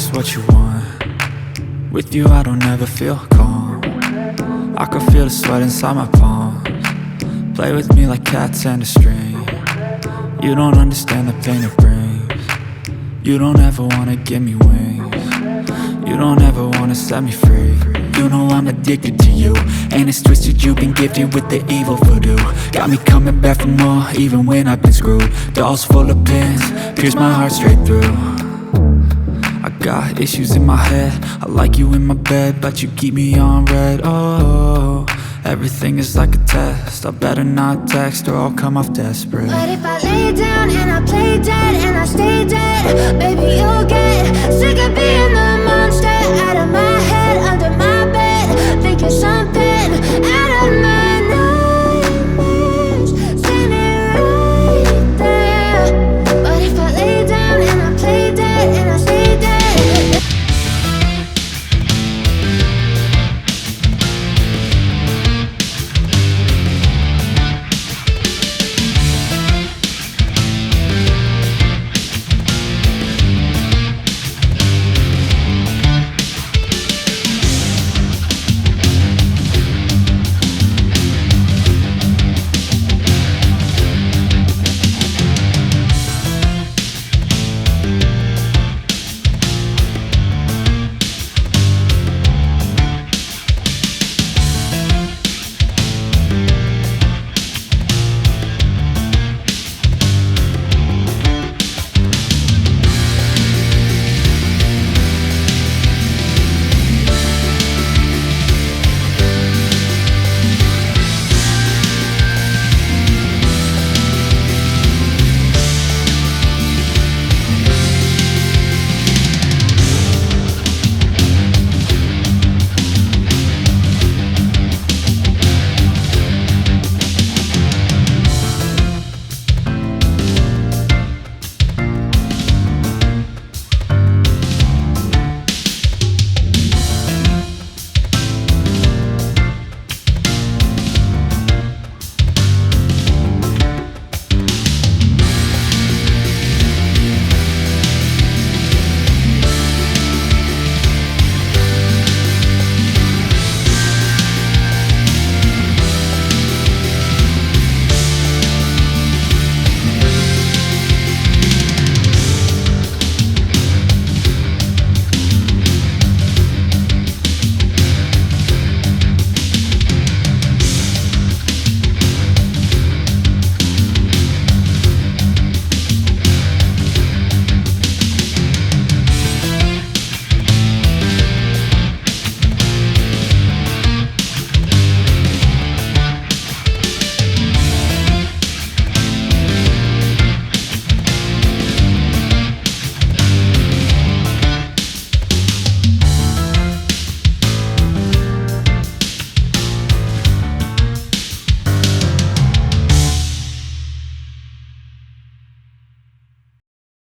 just what you want. With you I don't ever feel calm. I can feel the sweat inside my palms. Play with me like cats and a string. You don't understand the pain it brings. You don't ever wanna give me wings. You don't ever wanna set me free. You know I'm addicted to you, and it's twisted, you've been gifted with the evil voodoo. Got me coming back for more, even when I've been screwed. Dolls full of pins, pierce my heart straight through. I got issues in my head, I like you in my bed, but you keep me on red. Oh, everything is like a test, I better not text or I'll come off desperate. But if I lay down and I play dead and I stay dead, baby you'll get